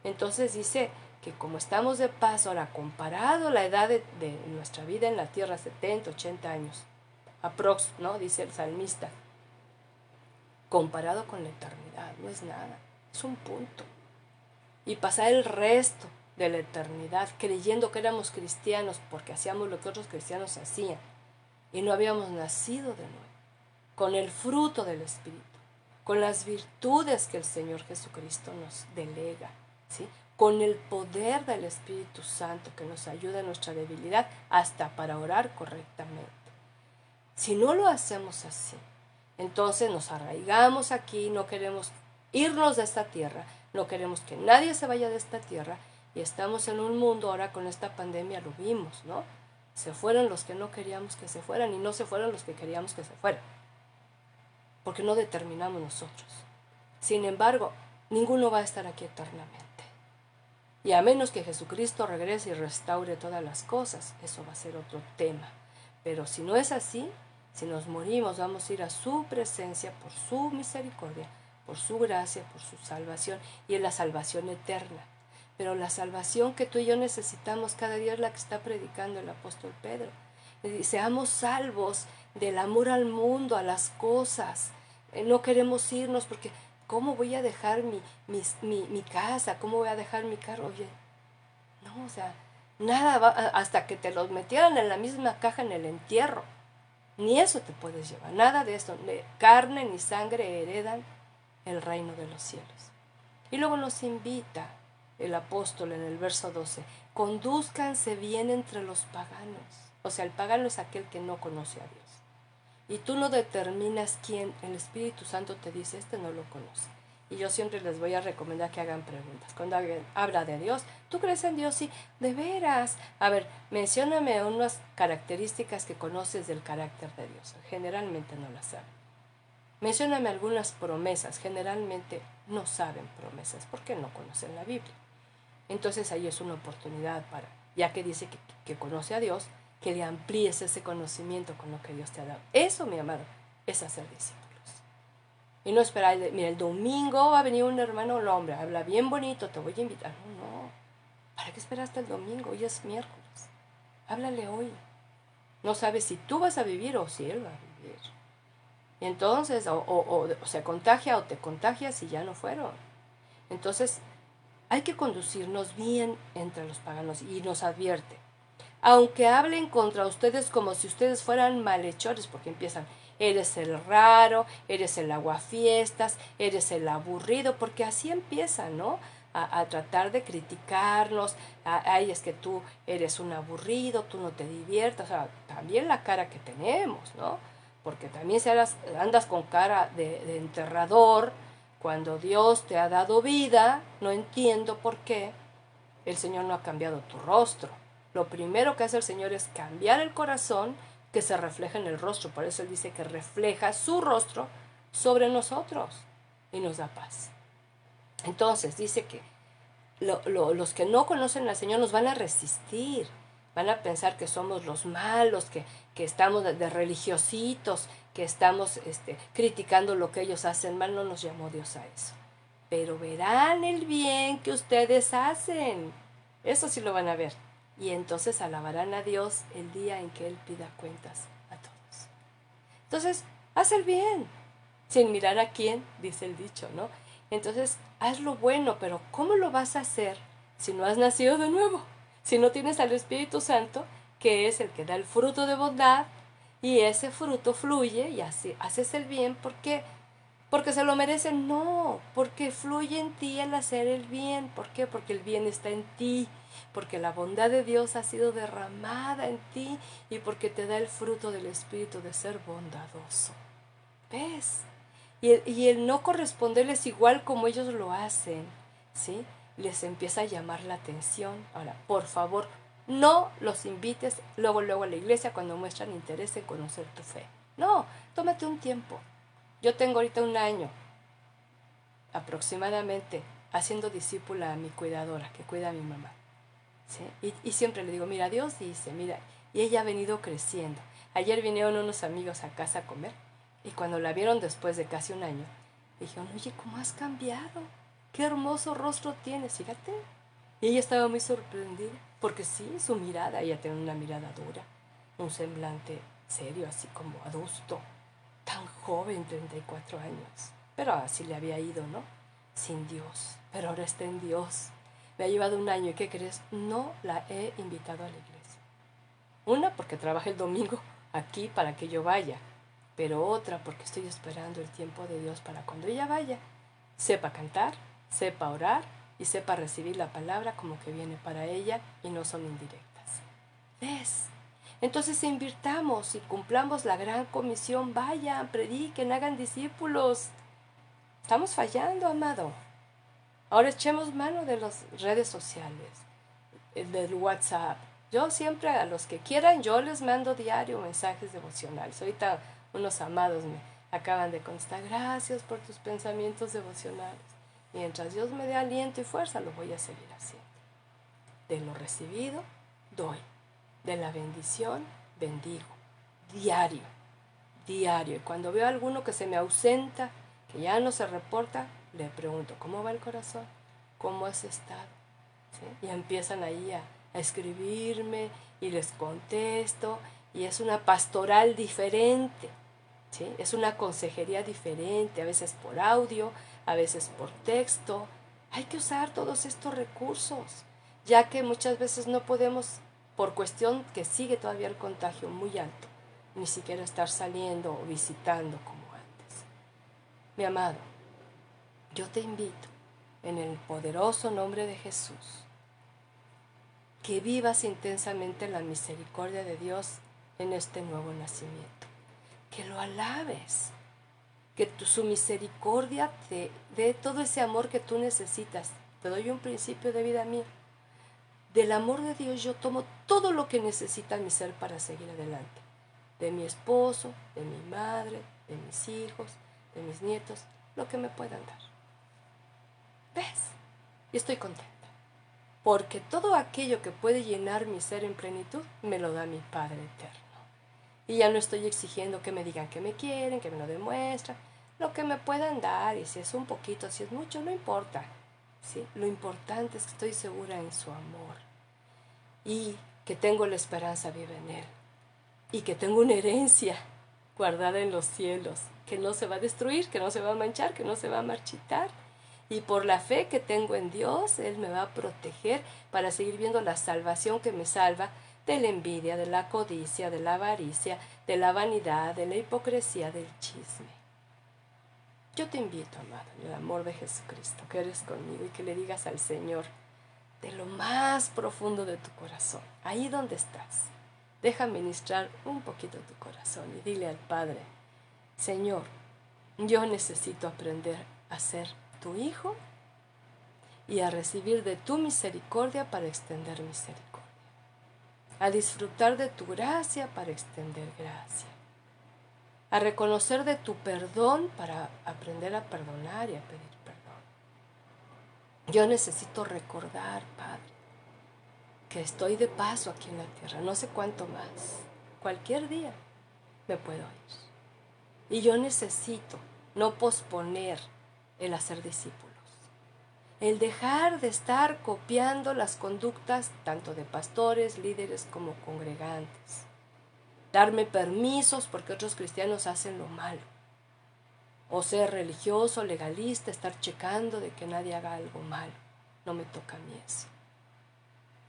Entonces dice que como estamos de paso, ahora comparado la edad de nuestra vida en la tierra, 70, 80 años, aprox, ¿no? Dice el salmista, comparado con la eternidad, no es nada, es un punto. Y pasar el resto de la eternidad creyendo que éramos cristianos porque hacíamos lo que otros cristianos hacían y no habíamos nacido de nuevo, con el fruto del Espíritu, con las virtudes que el Señor Jesucristo nos delega, ¿sí? Con el poder del Espíritu Santo que nos ayuda en nuestra debilidad hasta para orar correctamente. Si no lo hacemos así, entonces nos arraigamos aquí, no queremos irnos de esta tierra, no queremos que nadie se vaya de esta tierra, y estamos en un mundo, ahora con esta pandemia lo vimos, ¿no? Se fueron los que no queríamos que se fueran y no se fueron los que queríamos que se fueran. porque no determinamos nosotros. Sin embargo, ninguno va a estar aquí eternamente. Y a menos que Jesucristo regrese y restaure todas las cosas, eso va a ser otro tema. Pero si no es así, si nos morimos, vamos a ir a su presencia por su misericordia, por su gracia, por su salvación, y es la salvación eterna. Pero la salvación que tú y yo necesitamos cada día es la que está predicando el apóstol Pedro. Seamos salvos del amor al mundo, a las cosas. No queremos irnos porque ¿cómo voy a dejar mi casa? ¿Cómo voy a dejar mi carro? Oye, no, o sea, nada va, hasta que te los metieran en la misma caja en el entierro. Ni eso te puedes llevar, nada de eso. Ni carne ni sangre heredan el reino de los cielos. Y luego nos invita el apóstol en el verso 12, condúzcanse bien entre los paganos. O sea, el pagano es aquel que no conoce a Dios. Y tú no determinas quién, el Espíritu Santo te dice, este no lo conoce. Y yo siempre les voy a recomendar que hagan preguntas. Cuando alguien habla de Dios, ¿tú crees en Dios? Sí, de veras. A ver, mencióname unas características que conoces del carácter de Dios. Generalmente no las saben. Mencióname algunas promesas. Generalmente no saben promesas porque no conocen la Biblia. Entonces ahí es una oportunidad para, ya que dice que conoce a Dios, que le amplíes ese conocimiento con lo que Dios te ha dado. Eso, mi amado, es hacer discípulos. Y no esperar, mira, el domingo va a venir un hermano, el hombre, habla bien bonito, te voy a invitar. No, ¿para qué esperar hasta el domingo? Hoy es miércoles. Háblale hoy. No sabes si tú vas a vivir o si él va a vivir. Y entonces, o se contagia o te contagias y ya no fueron. Entonces, hay que conducirnos bien entre los paganos y nos advierte. Aunque hablen contra ustedes como si ustedes fueran malhechores, porque empiezan, eres el raro, eres el aguafiestas, eres el aburrido, porque así empiezan, ¿no? A tratar de criticarnos, ay, es que tú eres un aburrido, tú no te diviertas, o sea, también la cara que tenemos, ¿no? Porque también si andas con cara de enterrador, cuando Dios te ha dado vida, no entiendo por qué el Señor no ha cambiado tu rostro. Lo primero que hace el Señor es cambiar el corazón que se refleja en el rostro. Por eso Él dice que refleja su rostro sobre nosotros y nos da paz. Entonces dice que los que no conocen al Señor nos van a resistir. Van a pensar que somos los malos, que estamos de religiositos, que estamos criticando lo que ellos hacen mal. No nos llamó Dios a eso. Pero verán el bien que ustedes hacen. Eso sí lo van a ver. Y entonces alabarán a Dios el día en que Él pida cuentas a todos. Entonces, haz el bien, sin mirar a quién, dice el dicho, ¿no? Entonces, haz lo bueno, pero ¿cómo lo vas a hacer si no has nacido de nuevo? Si no tienes al Espíritu Santo, que es el que da el fruto de bondad, y ese fruto fluye y así haces el bien. ¿Por qué? ¿Porque se lo merecen? No, porque fluye en ti el hacer el bien. ¿Por qué? Porque el bien está en ti, porque la bondad de Dios ha sido derramada en ti y porque te da el fruto del Espíritu de ser bondadoso. ¿Ves? Y el no corresponderles igual como ellos lo hacen, ¿sí? Les empieza a llamar la atención. Ahora, por favor, no los invites luego a la iglesia cuando muestran interés en conocer tu fe. No, tómate un tiempo. Yo tengo ahorita 1 año aproximadamente haciendo discípula a mi cuidadora, que cuida a mi mamá. ¿Sí? Y siempre le digo, mira, Dios dice, mira, y ella ha venido creciendo. Ayer vinieron unos amigos a casa a comer y cuando la vieron después de casi 1 año, dijeron, oye, ¿cómo has cambiado? Qué hermoso rostro tienes, fíjate. Y ella estaba muy sorprendida, porque sí, su mirada, ella tiene una mirada dura, un semblante serio, así como adusto, tan joven, 34 años. Pero así le había ido, ¿no? Sin Dios. Pero ahora está en Dios. Me ha llevado 1 año y ¿qué crees? No la he invitado a la iglesia. Una, porque trabaja el domingo aquí para que yo vaya. Pero otra, porque estoy esperando el tiempo de Dios para cuando ella vaya, sepa cantar, sepa orar y sepa recibir la palabra como que viene para ella y no son indirectas. ¿Ves? Entonces invirtamos y cumplamos la gran comisión. Vayan, prediquen, hagan discípulos. Estamos fallando, amado. Ahora echemos mano de las redes sociales, del WhatsApp. Yo siempre a los que quieran, yo les mando diario mensajes devocionales. Ahorita unos amados Acaban de contestar, gracias por tus pensamientos devocionales. Mientras Dios me dé aliento y fuerza, lo voy a seguir haciendo. De lo recibido, doy. De la bendición, bendigo. Diario, diario. Y cuando veo a alguno que se me ausenta, que ya no se reporta, le pregunto, ¿cómo va el corazón? ¿Cómo has estado? ¿Sí? Y empiezan ahí a escribirme y les contesto. Y es una pastoral diferente. ¿Sí? Es una consejería diferente, a veces por audio, a veces por texto. Hay que usar todos estos recursos, ya que muchas veces no podemos, por cuestión que sigue todavía el contagio muy alto, ni siquiera estar saliendo o visitando como antes. Mi amado, yo te invito, en el poderoso nombre de Jesús, que vivas intensamente la misericordia de Dios en este nuevo nacimiento. Que lo alabes, que su misericordia te dé todo ese amor que tú necesitas. Te doy un principio de vida mío. Del amor de Dios yo tomo todo lo que necesita mi ser para seguir adelante. De mi esposo, de mi madre, de mis hijos, de mis nietos, lo que me puedan dar. ¿Ves? Y estoy contenta. Porque todo aquello que puede llenar mi ser en plenitud, me lo da mi Padre eterno. Y ya no estoy exigiendo que me digan que me quieren, que me lo demuestran, lo que me puedan dar, y si es un poquito, si es mucho, no importa. ¿Sí? Lo importante es que estoy segura en su amor y que tengo la esperanza viva en él y que tengo una herencia guardada en los cielos, que no se va a destruir, que no se va a manchar, que no se va a marchitar. Y por la fe que tengo en Dios, Él me va a proteger para seguir viendo la salvación que me salva de la envidia, de la codicia, de la avaricia, de la vanidad, de la hipocresía, del chisme. Yo te invito, amado, en el amor de Jesucristo, que eres conmigo y que le digas al Señor de lo más profundo de tu corazón, ahí donde estás, deja ministrar un poquito tu corazón y dile al Padre, Señor, yo necesito aprender a ser tu hijo y a recibir de tu misericordia para extender misericordia, a disfrutar de tu gracia para extender gracia, a reconocer de tu perdón para aprender a perdonar y a pedir perdón. Yo necesito recordar, Padre, que estoy de paso aquí en la tierra, no sé cuánto más, cualquier día me puedo ir. Y yo necesito no posponer el hacer discípulos, el dejar de estar copiando las conductas tanto de pastores, líderes como congregantes, darme permisos porque otros cristianos hacen lo malo, o ser religioso, legalista, estar checando de que nadie haga algo malo. No me toca a mí eso.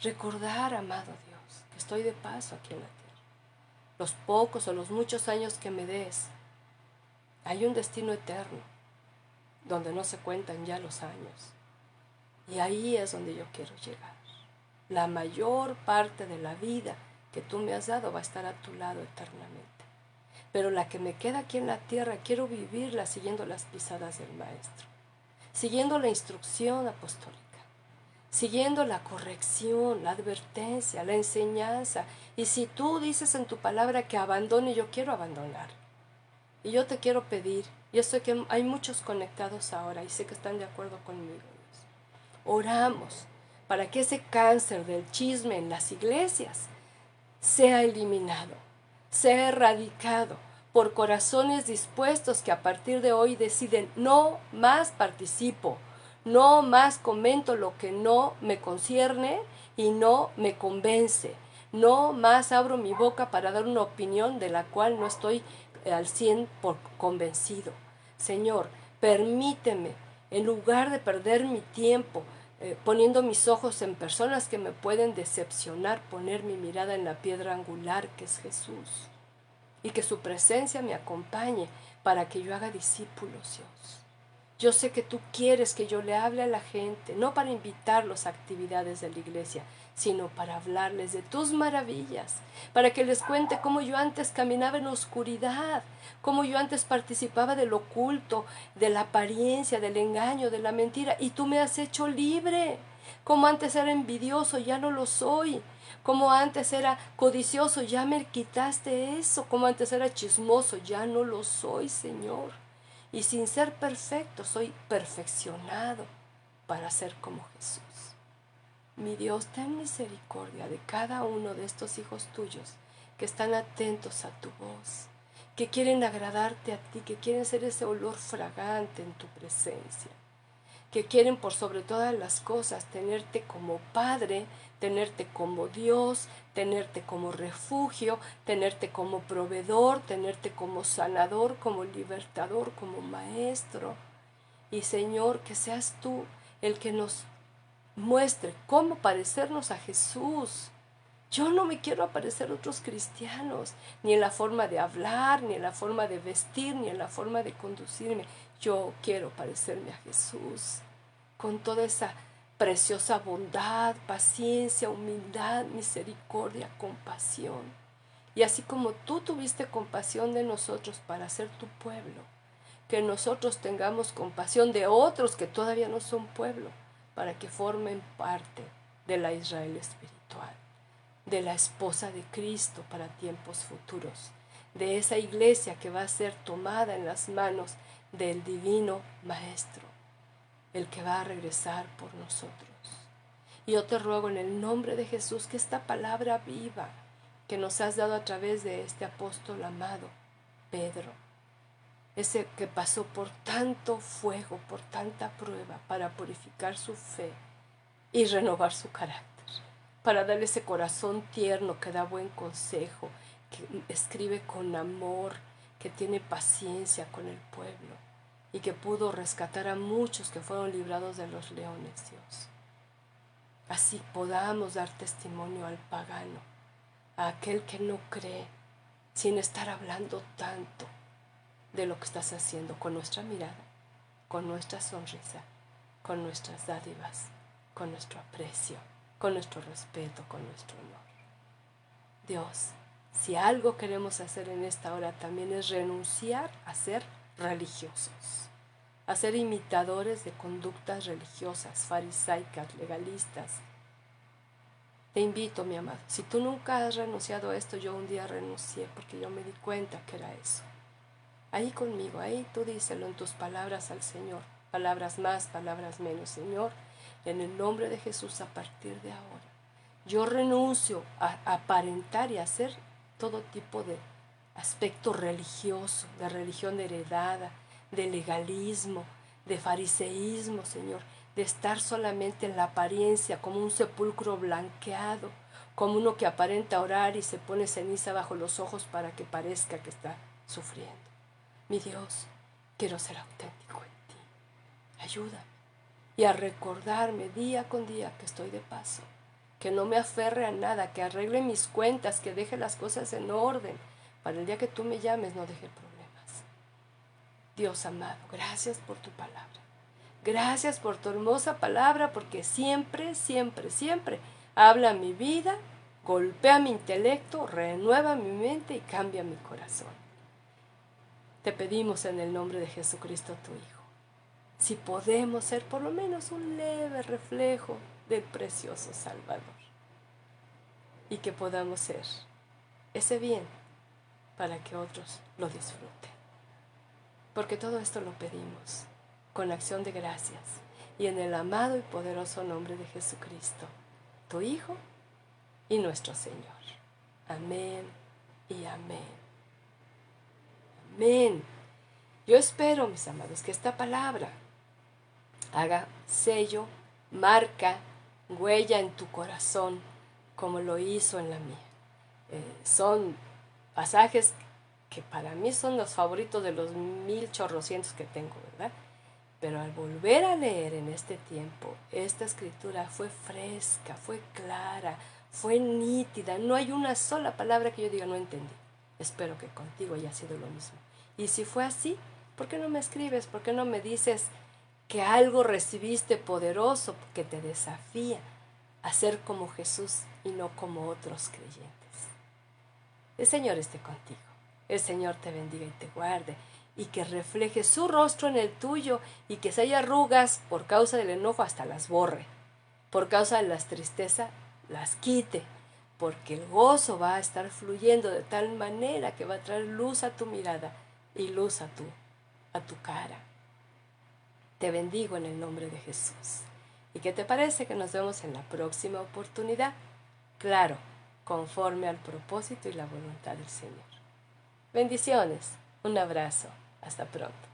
Recordar, amado Dios, que estoy de paso aquí en la tierra. Los pocos o los muchos años que me des, hay un destino eterno, donde no se cuentan ya los años. Y ahí es donde yo quiero llegar. La mayor parte de la vida que tú me has dado va a estar a tu lado eternamente. Pero la que me queda aquí en la tierra, quiero vivirla siguiendo las pisadas del Maestro, siguiendo la instrucción apostólica, siguiendo la corrección, la advertencia, la enseñanza. Y si tú dices en tu palabra que abandone, yo quiero abandonar. Y yo te quiero pedir, yo sé que hay muchos conectados ahora y sé que están de acuerdo conmigo, Dios. Oramos para que ese cáncer del chisme en las iglesias sea eliminado, sea erradicado por corazones dispuestos que a partir de hoy deciden no más participo, no más comento lo que no me concierne y no me convence, no más abro mi boca para dar una opinión de la cual no estoy al 100% convencido. Señor, permíteme, en lugar de perder mi tiempo poniendo mis ojos en personas que me pueden decepcionar, poner mi mirada en la piedra angular que es Jesús, y que su presencia me acompañe para que yo haga discípulos, Dios. Yo sé que tú quieres que yo le hable a la gente, no para invitarlos a actividades de la iglesia, sino para hablarles de tus maravillas, para que les cuente cómo yo antes caminaba en oscuridad, cómo yo antes participaba del oculto, de la apariencia, del engaño, de la mentira, y tú me has hecho libre. Como antes era envidioso, ya no lo soy. Como antes era codicioso, ya me quitaste eso. Como antes era chismoso, ya no lo soy, Señor. Y sin ser perfecto, soy perfeccionado para ser como Jesús. Mi Dios, ten misericordia de cada uno de estos hijos tuyos que están atentos a tu voz, que quieren agradarte a ti, que quieren ser ese olor fragante en tu presencia, que quieren por sobre todas las cosas tenerte como Padre, tenerte como Dios, tenerte como refugio, tenerte como proveedor, tenerte como sanador, como libertador, como maestro. Y Señor, que seas tú el que nos muestre cómo parecernos a Jesús. Yo no me quiero parecer a otros cristianos, ni en la forma de hablar, ni en la forma de vestir, ni en la forma de conducirme. Yo quiero parecerme a Jesús, con toda esa preciosa bondad, paciencia, humildad, misericordia, compasión. Y así como tú tuviste compasión de nosotros para ser tu pueblo, que nosotros tengamos compasión de otros que todavía no son pueblo, para que formen parte de la Israel espiritual, de la esposa de Cristo para tiempos futuros, de esa iglesia que va a ser tomada en las manos del divino Maestro, el que va a regresar por nosotros. Y yo te ruego en el nombre de Jesús que esta palabra viva que nos has dado a través de este apóstol amado, Pedro, ese que pasó por tanto fuego, por tanta prueba para purificar su fe y renovar su carácter, para darle ese corazón tierno que da buen consejo, que escribe con amor, que tiene paciencia con el pueblo y que pudo rescatar a muchos que fueron librados de los leones, Dios. Así podamos dar testimonio al pagano, a aquel que no cree, sin estar hablando tanto de lo que estás haciendo con nuestra mirada, con nuestra sonrisa, con nuestras dádivas, con nuestro aprecio, con nuestro respeto, con nuestro honor. Dios, si algo queremos hacer en esta hora también es renunciar a ser religiosos, a ser imitadores de conductas religiosas, farisaicas, legalistas. Te invito, mi amado, si tú nunca has renunciado a esto, yo un día renuncié porque yo me di cuenta que era eso. Ahí conmigo, ahí tú díselo en tus palabras al Señor, palabras más, palabras menos, Señor, en el nombre de Jesús a partir de ahora. Yo renuncio a aparentar y a hacer todo tipo de aspecto religioso, de religión heredada, de legalismo, de fariseísmo, Señor, de estar solamente en la apariencia como un sepulcro blanqueado, como uno que aparenta orar y se pone ceniza bajo los ojos para que parezca que está sufriendo. Mi Dios, quiero ser auténtico en ti. Ayúdame y a recordarme día con día que estoy de paso, que no me aferre a nada, que arregle mis cuentas, que deje las cosas en orden, para el día que tú me llames no deje problemas. Dios amado, gracias por tu palabra. Gracias por tu hermosa palabra, porque siempre, siempre, siempre habla mi vida, golpea mi intelecto, renueva mi mente y cambia mi corazón. Te pedimos en el nombre de Jesucristo, tu Hijo, si podemos ser por lo menos un leve reflejo del precioso Salvador, y que podamos ser ese bien para que otros lo disfruten. Porque todo esto lo pedimos con acción de gracias y en el amado y poderoso nombre de Jesucristo, tu Hijo y nuestro Señor. Amén y amén. Amén. Yo espero, mis amados, que esta palabra haga sello, marca, huella en tu corazón, como lo hizo en la mía. Son pasajes que para mí son los favoritos de los 1400 que tengo, ¿verdad? Pero al volver a leer en este tiempo, esta escritura fue fresca, fue clara, fue nítida. No hay una sola palabra que yo diga no entendí. Espero que contigo haya sido lo mismo. Y si fue así, ¿por qué no me escribes? ¿Por qué no me dices que algo recibiste poderoso que te desafía a ser como Jesús y no como otros creyentes? El Señor esté contigo. El Señor te bendiga y te guarde, y que refleje su rostro en el tuyo, y que si hay arrugas por causa del enojo hasta las borre, por causa de la tristeza las quite, porque el gozo va a estar fluyendo de tal manera que va a traer luz a tu mirada y luz a tu cara. Te bendigo en el nombre de Jesús. ¿Y qué te parece que nos vemos en la próxima oportunidad? Claro, conforme al propósito y la voluntad del Señor. Bendiciones, un abrazo, hasta pronto.